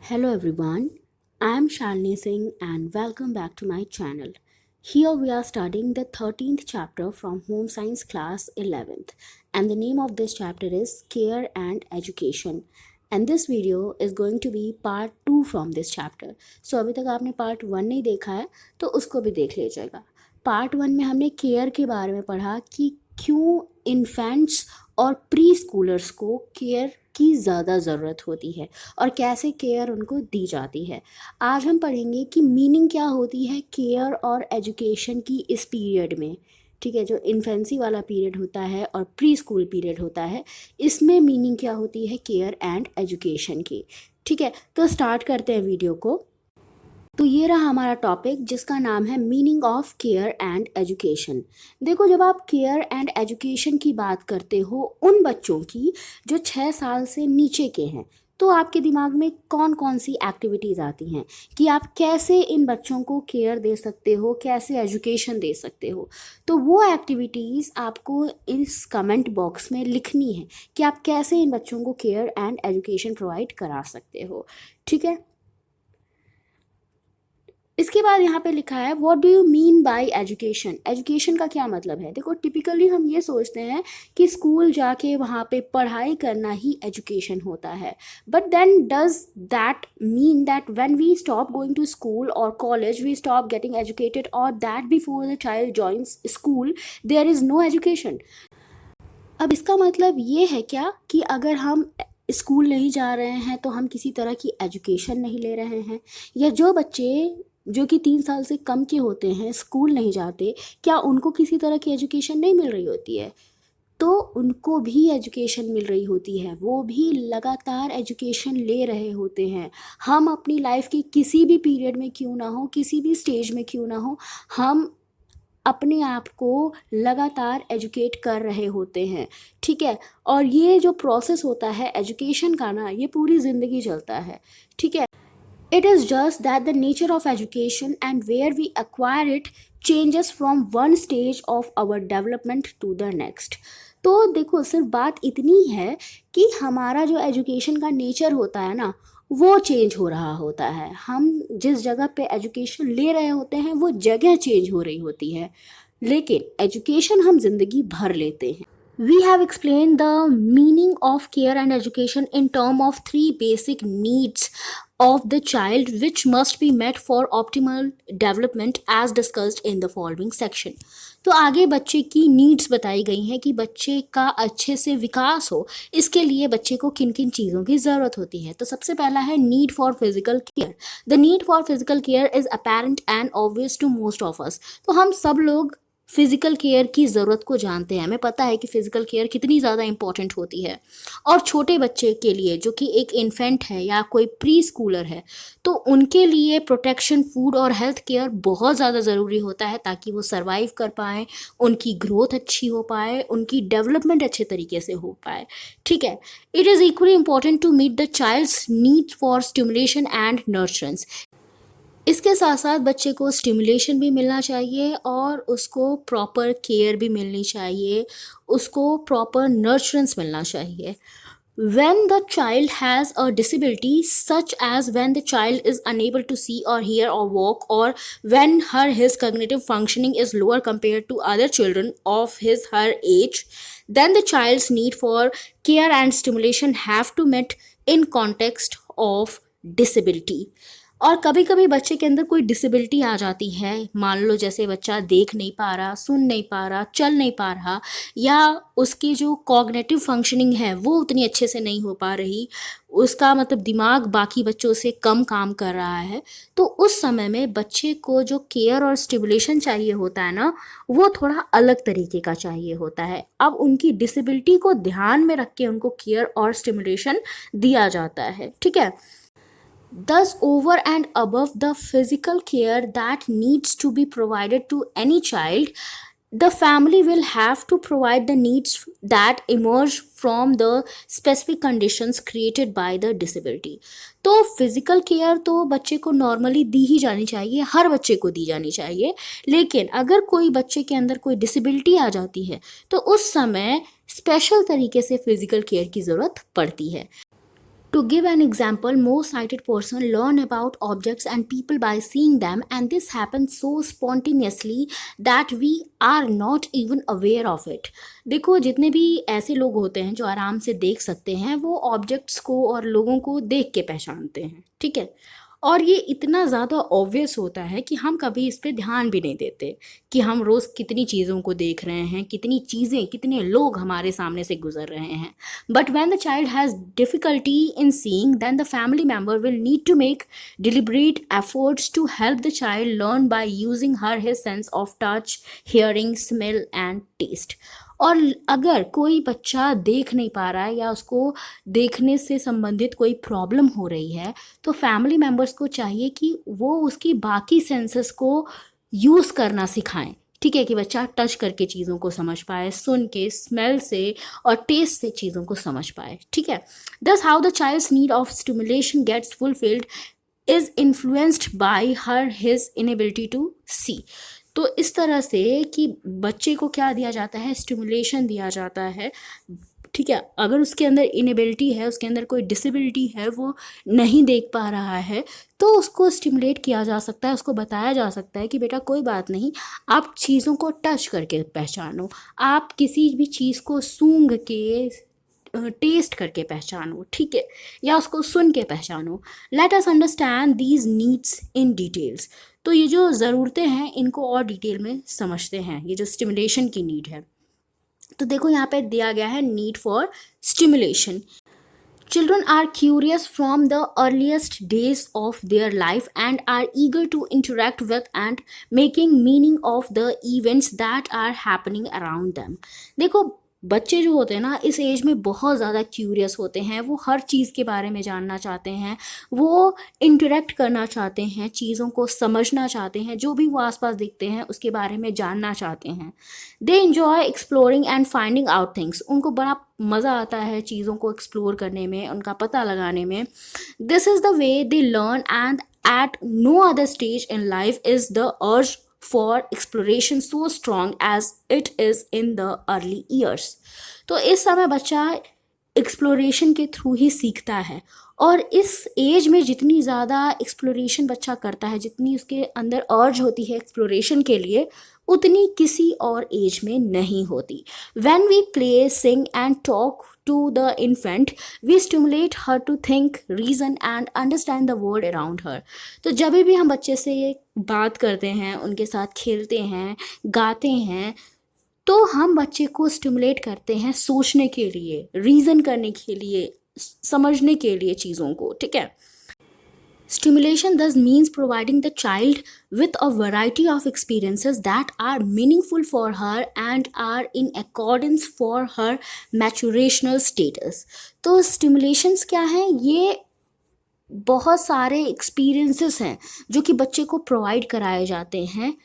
Hello everyone, I am Shalini Singh and welcome back to my channel. Here we are studying the 13th chapter from Home Science class 11th, and the name of this chapter is Care and Education, and this video is going to be part 2 from this chapter. So अभी तक आपने part 1 नहीं देखा है तो उसको भी देख लीजिएगा. पार्ट 1 में हमने केयर के बारे में पढ़ा कि क्यों इन्फेंट्स और प्री स्कूलर्स को केयर की ज़्यादा ज़रूरत होती है और कैसे केयर उनको दी जाती है. आज हम पढ़ेंगे कि मीनिंग क्या होती है केयर और एजुकेशन की इस पीरियड में. ठीक है, जो इन्फेंसी वाला पीरियड होता है और प्री स्कूल पीरियड होता है, इसमें मीनिंग क्या होती है केयर एंड एजुकेशन की. ठीक है, तो स्टार्ट करते हैं वीडियो को. तो ये रहा हमारा टॉपिक जिसका नाम है meaning of care and education. देखो, जब आप केयर एंड एजुकेशन की बात करते हो उन बच्चों की जो 6 साल से नीचे के हैं, तो आपके दिमाग में कौन कौन सी एक्टिविटीज़ आती हैं कि आप कैसे इन बच्चों को केयर दे सकते हो, कैसे एजुकेशन दे सकते हो. तो वो एक्टिविटीज़ आपको इस कमेंट बॉक्स में लिखनी है कि आप कैसे इन बच्चों को केयर एंड एजुकेशन प्रोवाइड करा सकते हो. ठीक है, इसके बाद यहाँ पे लिखा है what do you mean by education. Education का क्या मतलब है. देखो, टिपिकली हम ये सोचते हैं कि स्कूल जाके वहाँ पे पढ़ाई करना ही एजुकेशन होता है, but then does that mean that when we stop going to school और college we stop getting educated, और that before the child joins school there is no education. अब इसका मतलब ये है क्या कि अगर हम स्कूल नहीं जा रहे हैं तो हम किसी तरह की एजुकेशन नहीं ले रहे हैं, या जो बच्चे जो कि 3 साल से कम के होते हैं स्कूल नहीं जाते, क्या उनको किसी तरह की एजुकेशन नहीं मिल रही होती है. तो उनको भी एजुकेशन मिल रही होती है, वो भी लगातार एजुकेशन ले रहे होते हैं. हम अपनी लाइफ के किसी भी पीरियड में क्यों ना हो, किसी भी स्टेज में क्यों ना हो, हम अपने आप को लगातार एजुकेट कर रहे होते हैं. ठीक है, और ये जो प्रोसेस होता है एजुकेशन का ना, ये पूरी ज़िंदगी चलता है. ठीक है, it is just that the nature of education and where we acquire it changes from one stage of our development to the next. तो देखो, सिर्फ बात इतनी है कि हमारा जो एजुकेशन का नेचर होता है ना, वो चेंज हो रहा होता है. हम जिस जगह पे एजुकेशन ले रहे होते हैं वो जगह चेंज हो रही होती है, लेकिन एजुकेशन हम जिंदगी भर लेते हैं. We have explained the meaning of care and education in terms of 3 basic needs of the child which must be met for optimal development as discussed in the following section. तो आगे बच्चे की needs बताई गई हैं कि बच्चे का अच्छे से विकास हो, इसके लिए बच्चे को किन किन चीज़ों की ज़रूरत होती है. तो सबसे पहला है need for physical care. The need for physical care is apparent and obvious to most of us. तो हम सब लोग फिज़िकल केयर की ज़रूरत को जानते हैं, हमें पता है कि फ़िज़िकल केयर कितनी ज़्यादा इंपॉर्टेंट होती है. और छोटे बच्चे के लिए जो कि एक इन्फेंट है या कोई प्री स्कूलर है, तो उनके लिए प्रोटेक्शन, फूड और हेल्थ केयर बहुत ज़्यादा ज़रूरी होता है ताकि वो सर्वाइव कर पाएँ, उनकी ग्रोथ अच्छी हो पाए, उनकी डेवलपमेंट अच्छे तरीके से हो पाए. ठीक है, it is equally important to meet the child's need for stimulation and nurturance. इसके साथ साथ बच्चे को स्टिमुलेशन भी मिलना चाहिए और उसको प्रॉपर केयर भी मिलनी चाहिए, उसको प्रॉपर नर्चरेंस मिलना चाहिए. When the child has a disability, such as when the child is unable to see or hear or walk, or when his cognitive functioning is lower compared to other children of her age, then the child's need for care and stimulation have to meet in context of disability. और कभी कभी बच्चे के अंदर कोई disability आ जाती है, मान लो जैसे बच्चा देख नहीं पा रहा, सुन नहीं पा रहा, चल नहीं पा रहा, या उसकी जो कॉग्निटिव फंक्शनिंग है वो उतनी अच्छे से नहीं हो पा रही, उसका मतलब दिमाग बाकी बच्चों से कम काम कर रहा है. तो उस समय में बच्चे को जो केयर और स्टिमुलेशन चाहिए होता है ना, वो थोड़ा अलग तरीके का चाहिए होता है. अब उनकी डिसेबिलिटी को ध्यान में रख के उनको केयर और स्टिमुलेशन दिया जाता है. ठीक है, thus over and above the physical care that needs to be provided to any child, the family will have to provide the needs that emerge from the specific conditions created by the disability. तो physical care तो बच्चे को normally दी ही जानी चाहिए, हर बच्चे को दी जानी चाहिए, लेकिन अगर कोई बच्चे के अंदर कोई डिसेबिलिटी आ जाती है तो उस समय स्पेशल तरीके से फिजिकल केयर की ज़रूरत पड़ती है. To give an example, most sighted person learn about objects and people by seeing them, and this happens so spontaneously that we are not even aware of it. देखो, जितने भी ऐसे लोग होते हैं जो आराम से देख सकते हैं, वो ऑब्जेक्ट्स को और लोगों को देख के पहचानते हैं, ठीक है। और ये इतना ज़्यादा ऑब्वियस होता है कि हम कभी इस पे ध्यान भी नहीं देते कि हम रोज़ कितनी चीज़ों को देख रहे हैं, कितनी चीज़ें, कितने लोग हमारे सामने से गुजर रहे हैं। But when the child has difficulty in seeing, then the family member will need to make deliberate efforts to help the child learn by using his sense of touch, hearing, smell and taste. और अगर कोई बच्चा देख नहीं पा रहा है या उसको देखने से संबंधित कोई प्रॉब्लम हो रही है, तो फैमिली मेम्बर्स को चाहिए कि वो उसकी बाकी सेंसेस को यूज़ करना सिखाएं, ठीक है, कि बच्चा टच करके चीज़ों को समझ पाए, सुन के, स्मेल से और टेस्ट से चीज़ों को समझ पाए, ठीक है। Thus how the child's need of stimulation gets fulfilled is influenced by his inability to see. तो इस तरह से कि बच्चे को क्या दिया जाता है, स्टिमुलेशन दिया जाता है, ठीक है। अगर उसके अंदर इनएबिलिटी है, उसके अंदर कोई डिसेबिलिटी है, वो नहीं देख पा रहा है, तो उसको स्टिमुलेट किया जा सकता है, उसको बताया जा सकता है कि बेटा कोई बात नहीं, आप चीज़ों को टच करके पहचानो, आप किसी भी चीज़ को सूंघ के, टेस्ट करके पहचानो, ठीक है, या उसको सुन के पहचानो। Let us understand these needs in details. तो ये जो ज़रूरतें हैं इनको और डिटेल में समझते हैं, ये जो स्टिमुलेशन की नीड है। तो देखो यहाँ पे दिया गया है need for stimulation. Children are curious from the earliest days of their life and are eager to interact with and making meaning of the events that are happening around them. देखो, बच्चे जो होते हैं ना इस एज में बहुत ज़्यादा क्यूरियस होते हैं, वो हर चीज़ के बारे में जानना चाहते हैं, वो इंटरेक्ट करना चाहते हैं, चीज़ों को समझना चाहते हैं, जो भी वो आसपास दिखते हैं उसके बारे में जानना चाहते हैं। They enjoy exploring and finding out things. उनको बड़ा मज़ा आता है चीज़ों को एक्सप्लोर करने में, उनका पता लगाने में। This is the way they learn and at no other stage in life is the urge for exploration so strong as it is in the early years. तो इस समय बच्चा एक्सप्लोरेशन के थ्रू ही सीखता है, और इस एज में जितनी ज़्यादा एक्सप्लोरेशन बच्चा करता है, जितनी उसके अंदर अर्ज होती है एक्सप्लोरेशन के लिए, उतनी किसी और एज में नहीं होती। When we play, sing and talk to the infant, we stimulate her to think, reason and understand the world around her. तो जब भी हम बच्चे से बात करते हैं, उनके साथ खेलते हैं, गाते हैं, तो हम बच्चे को स्टिमुलेट करते हैं सोचने के लिए, रीज़न करने के लिए, समझने के लिए चीज़ों को, ठीक है। Stimulation thus means providing the child with a variety of experiences that are meaningful for her and are in accordance for her maturational status. तो stimulations क्या हैं? ये बहुत सारे experiences हैं जो कि बच्चे को provide कराए जाते हैं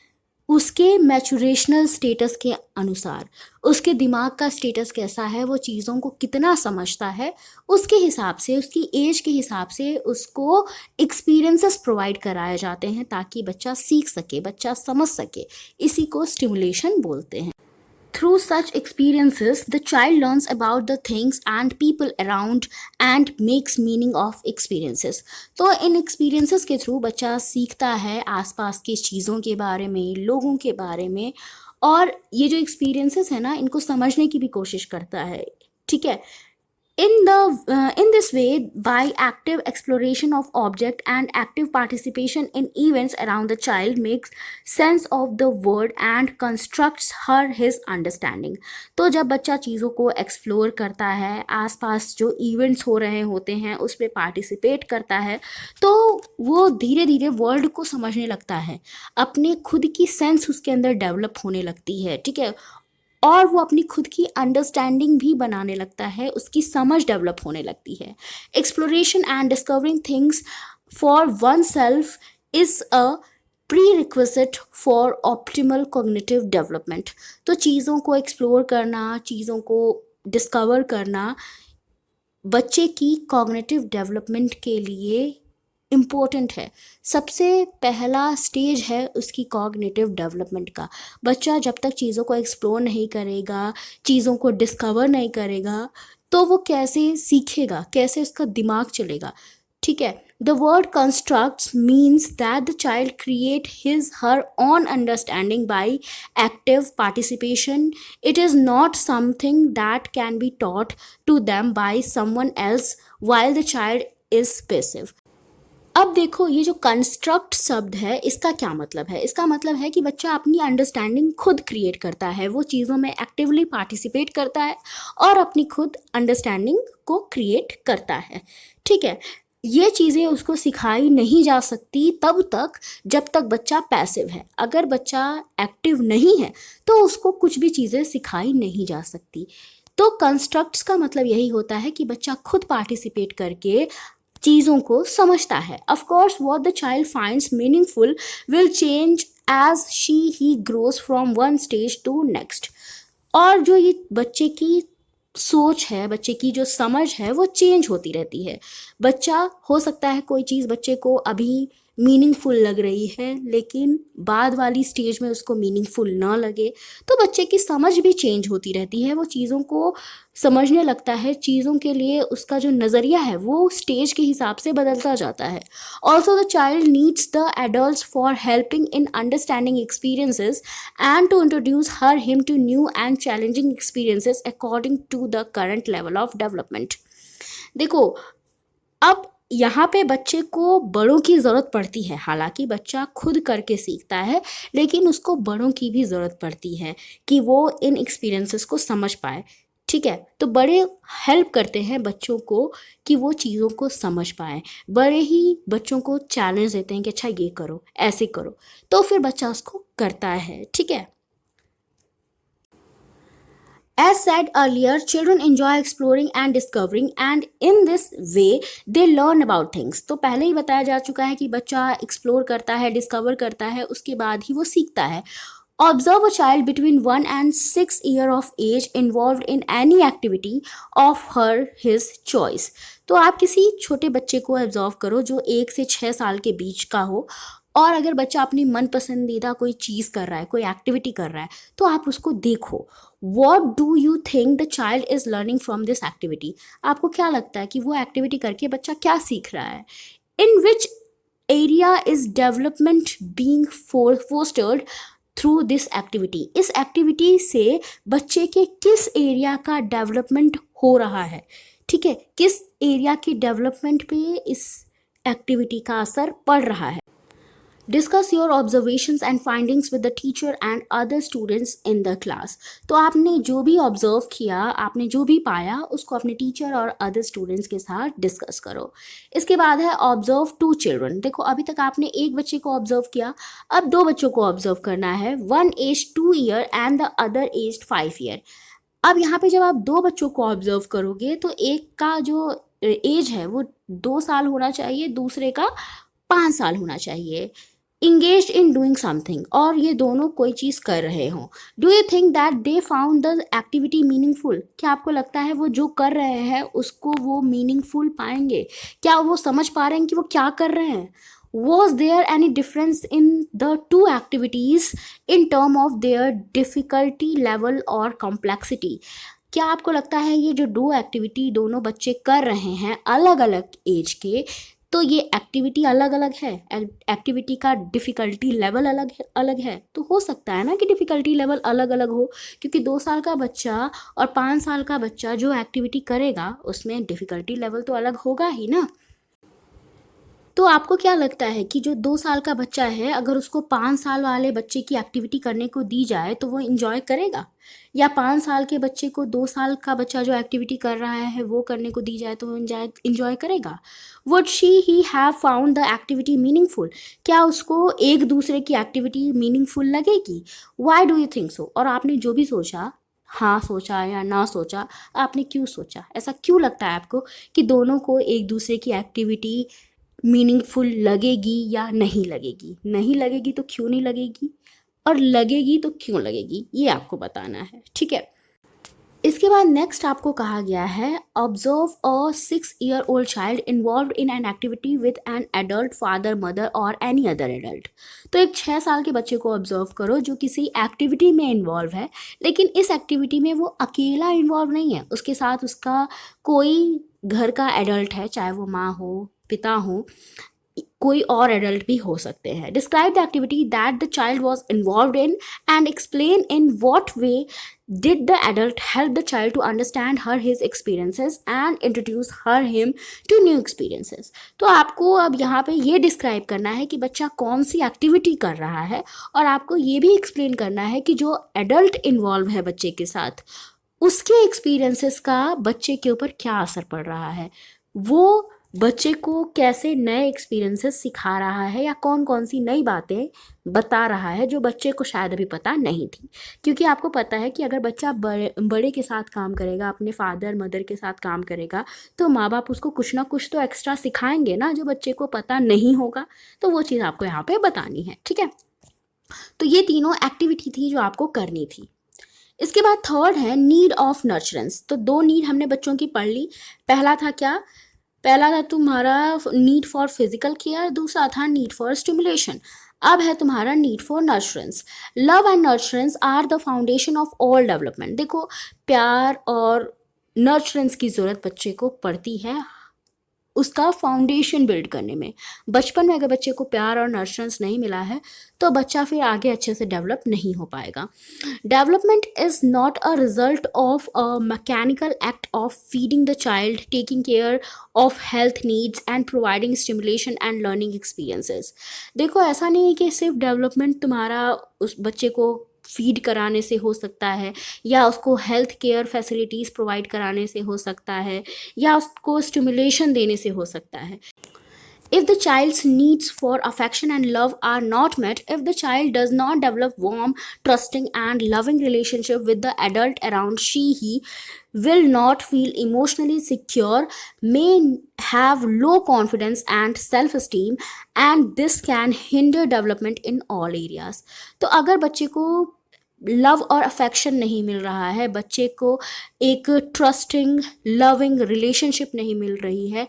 उसके मैचुरेशनल स्टेटस के अनुसार। उसके दिमाग का स्टेटस कैसा है, वो चीज़ों को कितना समझता है, उसके हिसाब से, उसकी एज के हिसाब से उसको एक्सपीरियंसेस प्रोवाइड कराए जाते हैं ताकि बच्चा सीख सके, बच्चा समझ सके। इसी को स्टिमुलेशन बोलते हैं। Through such experiences, the child learns about the things and people around and makes meaning of experiences. तो इन experiences के थ्रू बच्चा सीखता है आसपास की चीज़ों के बारे में, लोगों के बारे में, और ये जो experiences है ना, इनको समझने की भी कोशिश करता है, ठीक है। In this way, by active exploration of object and active participation in events around, the child makes sense of the world and constructs his understanding. तो जब बच्चा चीज़ों को एक्सप्लोर करता है, आसपास जो इवेंट्स हो रहे होते हैं उस पर पार्टिसिपेट करता है, तो वो धीरे धीरे वर्ल्ड को समझने लगता है, अपने खुद की सेंस उसके अंदर डेवलप होने लगती है, ठीक है, और वो अपनी खुद की अंडरस्टैंडिंग भी बनाने लगता है, उसकी समझ डेवलप होने लगती है। Exploration and discovering things for one self is a pre-requisite for optimal cognitive development. तो चीज़ों को एक्सप्लोर करना, चीज़ों को डिस्कवर करना बच्चे की कॉग्निटिव डेवलपमेंट के लिए इम्पोर्टेंट है। सबसे पहला स्टेज है उसकी कॉग्निटिव डेवलपमेंट का। बच्चा जब तक चीज़ों को एक्सप्लोर नहीं करेगा, चीज़ों को डिस्कवर नहीं करेगा, तो वो कैसे सीखेगा, कैसे उसका दिमाग चलेगा। ठीक है, the word constructs means that the child create his her own understanding by active participation. It is not something that can be taught to them by someone else while the child is passive. अब देखो, ये जो construct शब्द है इसका क्या मतलब है। इसका मतलब है कि बच्चा अपनी अंडरस्टैंडिंग खुद क्रिएट करता है, वो चीज़ों में एक्टिवली पार्टिसिपेट करता है और अपनी खुद अंडरस्टैंडिंग को क्रिएट करता है। ठीक है, ये चीज़ें उसको सिखाई नहीं जा सकती तब तक जब तक बच्चा पैसिव है। अगर बच्चा एक्टिव नहीं है तो उसको कुछ भी चीज़ें सिखाई नहीं जा सकती। तो कंस्ट्रक्ट्स का मतलब यही होता है कि बच्चा खुद पार्टिसिपेट करके चीज़ों को समझता है। Of course what the child finds meaningful will change as he grows from one stage to next. और जो ये बच्चे की सोच है, बच्चे की जो समझ है वो चेंज होती रहती है। बच्चा, हो सकता है कोई चीज़ बच्चे को अभी मीनिंगफुल लग रही है लेकिन बाद वाली स्टेज में उसको मीनिंगफुल ना लगे, तो बच्चे की समझ भी चेंज होती रहती है। वो चीज़ों को समझने लगता है, चीज़ों के लिए उसका जो नज़रिया है वो स्टेज के हिसाब से बदलता जाता है। Also the child needs the adults for helping in understanding experiences and to introduce her him to new and challenging experiences according to the current level of development. देखो, अब यहाँ पे बच्चे को बड़ों की ज़रूरत पड़ती है। हालांकि बच्चा खुद करके सीखता है लेकिन उसको बड़ों की भी ज़रूरत पड़ती है कि वो इन एक्सपीरियंसेस को समझ पाए। ठीक है, तो बड़े हेल्प करते हैं बच्चों को कि वो चीज़ों को समझ पाएँ। बड़े ही बच्चों को चैलेंज देते हैं कि अच्छा ये करो, ऐसे करो, तो फिर बच्चा उसको करता है। ठीक है, as said earlier, children enjoy exploring and discovering, and in this way they learn about things. तो पहले ही बताया जा चुका है कि बच्चा एक्सप्लोर करता है, डिस्कवर करता है, उसके बाद ही वो सीखता है। Observe a child between 1 and 6 year of age involved in any activity of her his choice. तो आप किसी छोटे बच्चे को ऑब्जर्व करो जो 1 से 6 साल के बीच का हो, और अगर बच्चा अपनी मन पसंदीदा कोई चीज़ कर रहा है, कोई एक्टिविटी कर रहा है, तो आप उसको देखो। What do you think the child is learning from this activity. आपको क्या लगता है कि वो एक्टिविटी करके बच्चा क्या सीख रहा है। In which area is development being fostered through this activity. इस एक्टिविटी से बच्चे के किस एरिया का डेवलपमेंट हो रहा है। ठीक है, किस एरिया की डेवलपमेंट पे इस एक्टिविटी का असर पड़ रहा है। Discuss your observations and findings with the teacher and other students in the class. तो आपने जो भी ऑब्जर्व किया, आपने जो भी पाया, उसको अपने टीचर और अदर स्टूडेंट्स के साथ डिस्कस करो। इसके बाद है ऑब्जर्व 2 चिल्ड्रन। देखो, अभी तक आपने एक बच्चे को ऑब्जर्व किया, अब 2 बच्चों को ऑब्जर्व करना है। One age 2 year and the other age 5 year. अब यहाँ पे जब आप 2 बच्चों को ऑब्जर्व करोगे तो एक का जो एज है वो 2 साल होना चाहिए, दूसरे का 5 साल होना चाहिए। इंगेज इन डूइंग समथिंग, और ये दोनों कोई चीज़ कर रहे हों। Do you think that they found the activity meaningful. क्या आपको लगता है वो जो कर रहे हैं उसको वो मीनिंगफुल पाएंगे? क्या वो समझ पा रहे हैं कि वो क्या कर रहे हैं। Was there any difference in the 2 activities in term of their difficulty level और कॉम्प्लेक्सिटी। क्या आपको लगता है ये जो 2 एक्टिविटी दोनों बच्चे कर रहे हैं अलग अलग एज के, तो ये एक्टिविटी अलग अलग है, एक्टिविटी का डिफ़िकल्टी लेवल अलग है। तो हो सकता है ना कि डिफ़िकल्टी लेवल अलग अलग हो, क्योंकि 2 साल का बच्चा और 5 साल का बच्चा जो एक्टिविटी करेगा उसमें डिफ़िकल्टी लेवल तो अलग होगा ही ना। तो आपको क्या लगता है कि जो 2 साल का बच्चा है, अगर उसको 5 साल वाले बच्चे की एक्टिविटी करने को दी जाए तो वो इन्जॉय करेगा, या 5 साल के बच्चे को 2 साल का बच्चा जो एक्टिविटी कर रहा है वो करने को दी जाए तो वो इन्जॉय करेगा। Would she he have found the activity meaningful. क्या उसको एक दूसरे की एक्टिविटी मीनिंगफुल लगेगी। Why do you think so. और आपने जो भी सोचा, हाँ सोचा या ना सोचा, आपने क्यों सोचा, ऐसा क्यों लगता है आपको कि दोनों को एक दूसरे की एक्टिविटी मीनिंगफुल लगेगी या नहीं लगेगी। नहीं लगेगी तो क्यों नहीं लगेगी, और लगेगी तो क्यों लगेगी, ये आपको बताना है। ठीक है, इसके बाद नेक्स्ट आपको कहा गया है observe a 6 year old child involve in an activity with an adult father mother और एनी अदर एडल्ट। तो एक 6 साल के बच्चे को ऑब्जर्व करो जो किसी एक्टिविटी में इन्वॉल्व है, लेकिन इस एक्टिविटी में वो अकेला इन्वॉल्व नहीं है, उसके साथ उसका कोई घर का एडल्ट है, चाहे वो माँ हो, पिता हो, कोई और एडल्ट भी हो सकते हैं। Describe the activity that the child was involve in and explain in what way did the adult help the child to understand her his experiences and introduce her him to new experiences। तो आपको अब यहाँ पे ये describe करना है कि बच्चा कौन सी एक्टिविटी कर रहा है, और आपको ये भी एक्सप्लेन करना है कि जो एडल्ट इन्वॉल्व है बच्चे के साथ, उसके एक्सपीरियंसेस का बच्चे के ऊपर क्या असर पड़ रहा है, वो बच्चे को कैसे नए एक्सपीरियंसेस सिखा रहा है या कौन कौन सी नई बातें बता रहा है जो बच्चे को शायद अभी पता नहीं थी। क्योंकि आपको पता है कि अगर बच्चा बड़े के साथ काम करेगा, अपने फादर मदर के साथ काम करेगा, तो माँ बाप उसको कुछ ना कुछ तो एक्स्ट्रा सिखाएंगे ना जो बच्चे को पता नहीं होगा। तो वो चीज़ आपको यहाँ पे बतानी है, ठीक है। तो ये तीनों एक्टिविटी थी जो आपको करनी थी। इसके बाद थर्ड है नीड ऑफ नर्चरेंस। तो 2 नीड हमने बच्चों की पढ़ ली। पहला था क्या? पहला था तुम्हारा नीड फॉर फिजिकल केयर, दूसरा था नीड फॉर स्टिमुलेशन। अब है तुम्हारा need for nurturance. Love and nurturance are the foundation of all development. देखो, प्यार और नर्चरेंस की ज़रूरत बच्चे को पड़ती है उसका फाउंडेशन बिल्ड करने में। बचपन में अगर बच्चे को प्यार और नर्चरेंस नहीं मिला है तो बच्चा फिर आगे अच्छे से डेवलप नहीं हो पाएगा। Development is not a result of a mechanical act of feeding the child, taking care of health needs and providing stimulation and learning experiences. देखो, ऐसा नहीं है कि सिर्फ डेवलपमेंट तुम्हारा उस बच्चे को फीड कराने से हो सकता है, या उसको हेल्थ केयर फैसिलिटीज़ प्रोवाइड कराने से हो सकता है, या उसको स्टिमुलेशन देने से हो सकता है। If the child's needs for affection and love are not met, if the child does not develop warm, trusting, and loving relationship with the adult around, he will not feel emotionally secure, may have low confidence and self-esteem, and this can hinder development in all areas। तो अगर बच्चे को love और affection नहीं मिल रहा है, बच्चे को एक ट्रस्टिंग लविंग रिलेशनशिप नहीं मिल रही है,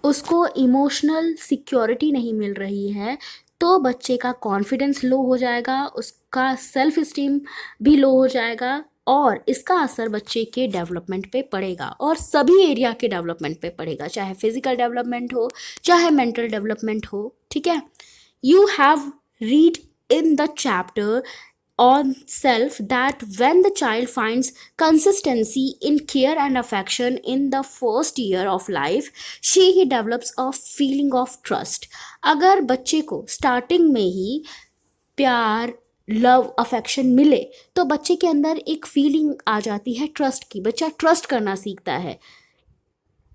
उसको इमोशनल सिक्योरिटी नहीं मिल रही है, तो बच्चे का कॉन्फिडेंस लो हो जाएगा, उसका सेल्फ इस्टीम भी लो हो जाएगा, और इसका असर बच्चे के डेवलपमेंट पे पड़ेगा, और सभी एरिया के डेवलपमेंट पे पड़ेगा, चाहे फिजिकल डेवलपमेंट हो, चाहे मेंटल डेवलपमेंट हो, ठीक है। You have read in the chapter on self that when the child finds consistency in care and affection in the first year of life, he develops a feeling of trust। अगर बच्चे को starting में ही प्यार, love, affection मिले तो बच्चे के अंदर एक फीलिंग आ जाती है ट्रस्ट की, बच्चा ट्रस्ट करना सीखता है।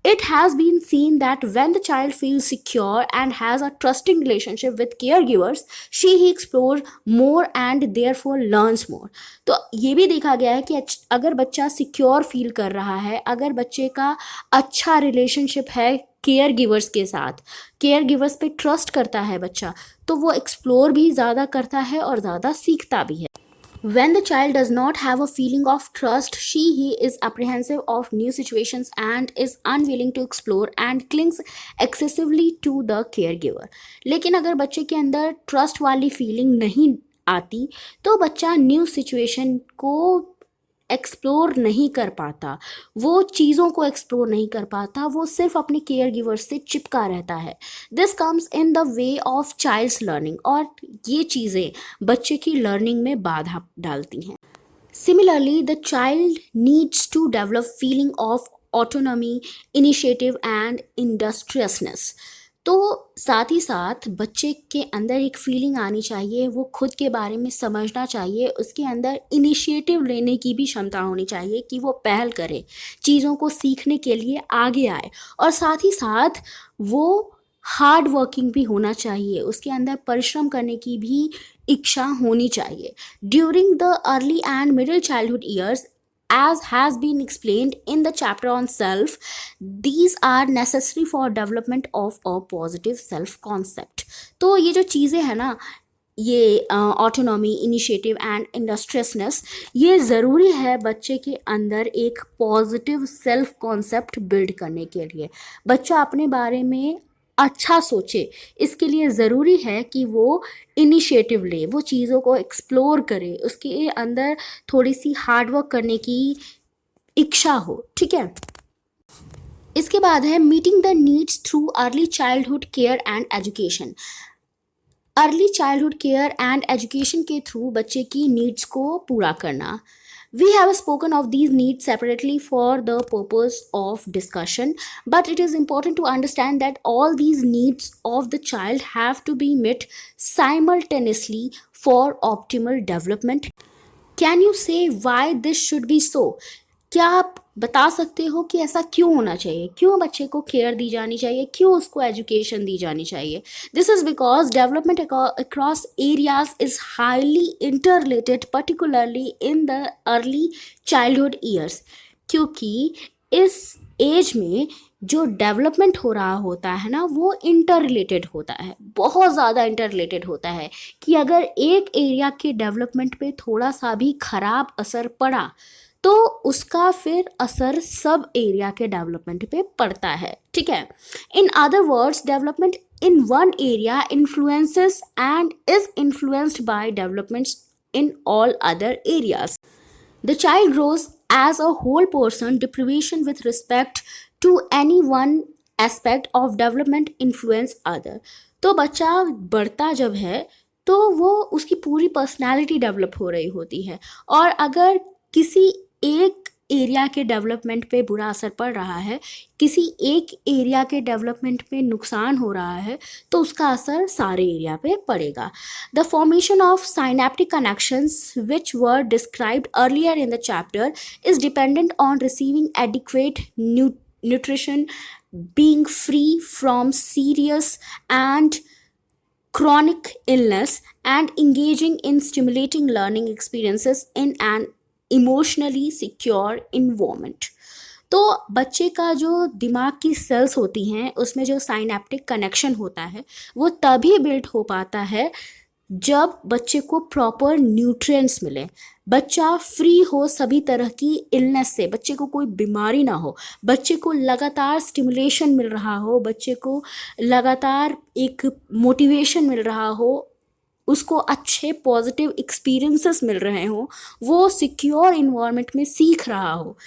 It has been seen that when the child feels secure and has a trusting relationship with caregivers, he explores more and therefore learns more। तो ये भी देखा गया है कि अगर बच्चा सिक्योर फील कर रहा है, अगर बच्चे का अच्छा रिलेशनशिप है केयर गिवर्स के साथ, केयर गिवर्स पे ट्रस्ट करता है बच्चा, तो वो एक्सप्लोर भी ज़्यादा करता है और ज़्यादा सीखता भी है। When the child does not have a feeling of trust, he is apprehensive of new situations and is unwilling to explore and clings excessively to the caregiver। लेकिन अगर बच्चे के अंदर ट्रस्ट वाली फीलिंग नहीं आती तो बच्चा न्यू सिचुएशन को एक्सप्लोर नहीं कर पाता, वो चीज़ों को एक्सप्लोर नहीं कर पाता, वो सिर्फ अपने केयर गिवर से चिपका रहता है। This comes in the way of child's learning, और ये चीज़ें बच्चे की लर्निंग में बाधा डालती हैं। Similarly the child needs to develop feeling of autonomy, initiative and industriousness. तो साथ ही साथ बच्चे के अंदर एक फीलिंग आनी चाहिए, वो खुद के बारे में समझना चाहिए, उसके अंदर इनिशिएटिव लेने की भी क्षमता होनी चाहिए कि वो पहल करे, चीज़ों को सीखने के लिए आगे आए, और साथ ही साथ वो हार्ड वर्किंग भी होना चाहिए, उसके अंदर परिश्रम करने की भी इच्छा होनी चाहिए। During the early and middle childhood years, as has been explained in the chapter on self, these are necessary for development of a positive self concept। तो ये जो चीज़ें हैं ना, ये ऑटोनॉमी, इनिशिएटिव एंड इंडस्ट्रियसनेस, ये ज़रूरी है बच्चे के अंदर एक पॉजिटिव सेल्फ कॉन्सेप्ट बिल्ड करने के लिए। बच्चा अपने बारे में अच्छा सोचे, इसके लिए ज़रूरी है कि वो इनिशिएटिव ले, वो चीज़ों को एक्सप्लोर करे, उसके अंदर थोड़ी सी हार्डवर्क करने की इच्छा हो, ठीक है। इसके बाद है meeting the needs through early childhood care and education. Early childhood care and education के थ्रू बच्चे की नीड्स को पूरा करना। We have spoken of these needs separately for the purpose of discussion, but it is important to understand that all these needs of the child have to be met simultaneously for optimal development. Can you say why this should be so? क्या आप बता सकते हो कि ऐसा क्यों होना चाहिए, क्यों बच्चे को केयर दी जानी चाहिए, क्यों उसको एजुकेशन दी जानी चाहिए? This is because development across areas is highly interrelated, particularly in the early childhood years. क्योंकि इस एज में जो डेवलपमेंट हो रहा होता है ना, वो इंटर रिलेटेड होता है, बहुत ज़्यादा इंटर रिलेटेड होता है कि अगर एक एरिया के डेवलपमेंट पे थोड़ा सा भी खराब असर पड़ा तो उसका फिर असर सब एरिया के डेवलपमेंट पे पड़ता है, ठीक है। In other words, development in one area influences and is influenced bye developments in all other areas. The child grows as a whole person. Deprivation with respect to any one aspect of development influence other. तो बच्चा बढ़ता जब है तो वो उसकी पूरी personality develop हो रही होती है, और अगर किसी एक एरिया के डेवलपमेंट पे बुरा असर पड़ रहा है, किसी एक एरिया के डेवलपमेंट पे नुकसान हो रहा है, तो उसका असर सारे एरिया पे पड़ेगा। The formation of synaptic connections which were described earlier in the chapter is dependent on receiving adequate nutrition, being free from serious and chronic illness, and engaging in stimulating learning experiences in an emotionally secure environment. तो बच्चे का जो दिमाग की sales होती हैं उसमें जो साइनेप्टिक कनेक्शन होता है वो तभी बिल्ड हो पाता है जब बच्चे को प्रॉपर न्यूट्रिएंट्स मिले, बच्चा फ्री हो सभी तरह की इलनेस से, बच्चे को कोई बीमारी ना हो, बच्चे को लगातार स्टिमुलेशन मिल रहा हो, बच्चे को लगातार एक मोटिवेशन मिल रहा हो, उसको अच्छे पॉजिटिव एक्सपीरियंसेस मिल रहे हों, वो सिक्योर इन्वायरमेंट में सीख रहा हो,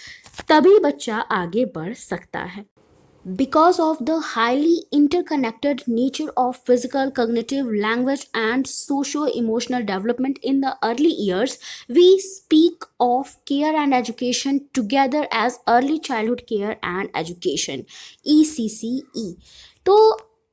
तभी बच्चा आगे बढ़ सकता है। Because of the highly interconnected nature of physical, cognitive, language, and socio-emotional development in the early years, we speak of care and education together as early childhood care and education, ECCE. तो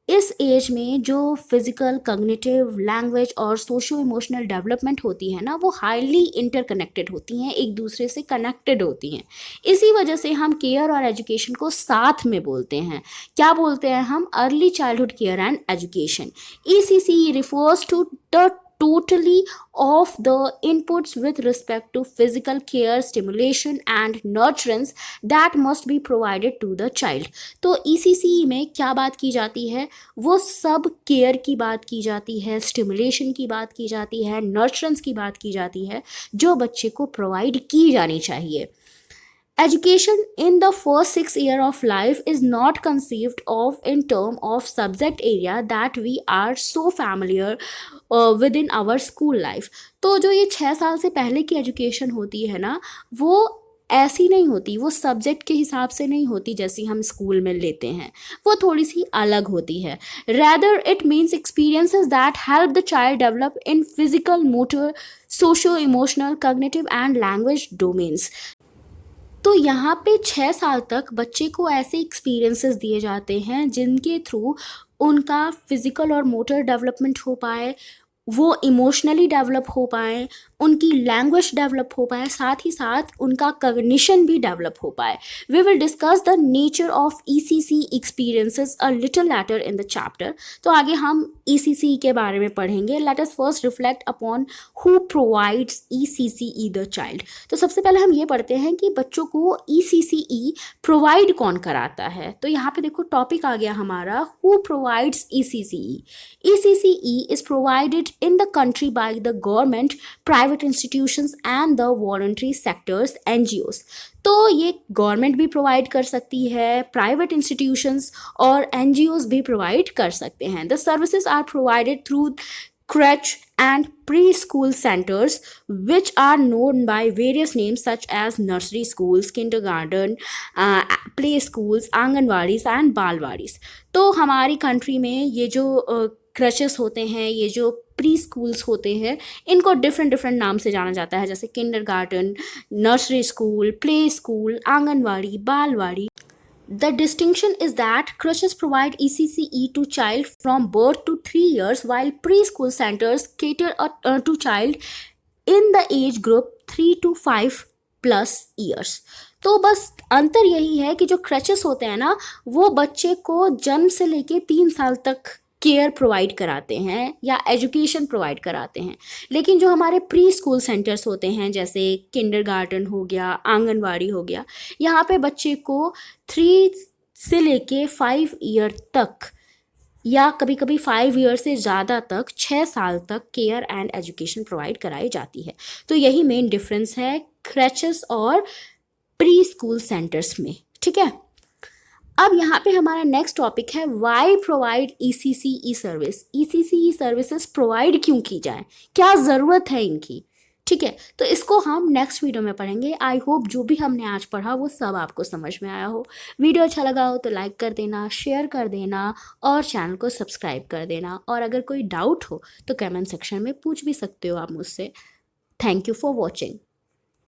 इस as में जो physical, cognitive, language और socio emotional development होती है ना, वो highly interconnected होती हैं, एक दूसरे से कनेक्टेड होती हैं। इसी वजह से हम केयर और एजुकेशन को साथ में बोलते हैं। क्या बोलते हैं हम? Early childhood care and education. ECCE refers to the totally of the inputs with respect to physical care, stimulation and nurturance that must be provided to the child. तो ECCE में क्या बात की जाती है? वो सब केयर की बात की जाती है, स्टिमुलेशन की बात की जाती है, नर्चरेंस की बात की जाती है जो बच्चे को प्रोवाइड की जानी चाहिए। Education in the first 6 years of life is not conceived of in terms of subject area that we are so familiar within our school life. तो जो ये 6 साल से पहले की एजुकेशन होती है ना, वो ऐसी नहीं होती, वो सब्जेक्ट के हिसाब से नहीं होती जैसी हम स्कूल में लेते हैं, वो थोड़ी सी अलग होती है। Rather it means experiences that help the child develop in physical, motor, socio-emotional, cognitive and language domains. तो यहाँ पे 6 साल तक बच्चे को ऐसे एक्सपीरियंसेस दिए जाते हैं जिनके थ्रू उनका फिजिकल और मोटर डेवलपमेंट हो पाए, वो इमोशनली डेवलप हो पाए, उनकी लैंग्वेज डेवलप हो पाए, साथ ही साथ उनका कॉग्निशन भी डेवलप हो पाए। We will discuss the nature of ECC experiences a little later in the chapter. तो आगे हम ईसीसी के बारे में पढ़ेंगे। Let us first reflect upon who provides ECC either child. तो सबसे पहले हम ये पढ़ते हैं कि बच्चों को ईसीसीई प्रोवाइड कौन कराता है। तो यहाँ पे देखो टॉपिक आ गया हमारा, who provides ECCE. ECCE is provided in the country by the government, private institutions and the voluntary sectors, NGOs. तो ये गवर्नमेंट भी प्रोवाइड कर सकती है, प्राइवेट इंस्टीट्यूशंस और एनजीओस भी प्रोवाइड कर सकते हैं। The services are provided through crèche and preschool centers, which are known by various names such as nursery schools, kindergarten, play schools, anganwadis and balwadis. तो हमारी कंट्री में ये जो क्रचेस होते हैं, ये जो प्री स्कूल्स होते हैं, इनको डिफरेंट डिफरेंट नाम से जाना जाता है, जैसे kindergarten, nursery school, play school, anganwadi, balwadi. The distinction is that crèches provide ECCE to child from birth to 3 years, while preschool centers cater to child in the age group 3 to 5 plus years। तो बस अंतर यही है कि जो crèches होते हैं ना, वो बच्चे को जन्म से लेके 3 साल तक केयर प्रोवाइड कराते हैं या एजुकेशन प्रोवाइड कराते हैं। लेकिन जो हमारे प्री स्कूल सेंटर्स होते हैं, जैसे किंडरगार्टन हो गया, आंगनवाड़ी हो गया, यहाँ पे बच्चे को 3 से लेके 5 ईयर तक या कभी कभी 5 ईयर से ज़्यादा तक 6 साल तक केयर एंड एजुकेशन प्रोवाइड कराई जाती है। तो यही मेन डिफरेंस है क्रैचेस और प्री स्कूल सेंटर्स में, ठीक है। अब यहाँ पे हमारा नेक्स्ट टॉपिक है, why provide ECCE service. ECCE services provide क्यों की जाए, क्या ज़रूरत है इनकी, ठीक है। तो इसको हम नेक्स्ट वीडियो में पढ़ेंगे। आई होप जो भी हमने आज पढ़ा वो सब आपको समझ में आया हो। वीडियो अच्छा लगा हो तो लाइक कर देना, शेयर कर देना और चैनल को सब्सक्राइब कर देना। और अगर कोई डाउट हो तो कमेंट सेक्शन में पूछ भी सकते हो आप मुझसे। Thank you for watching.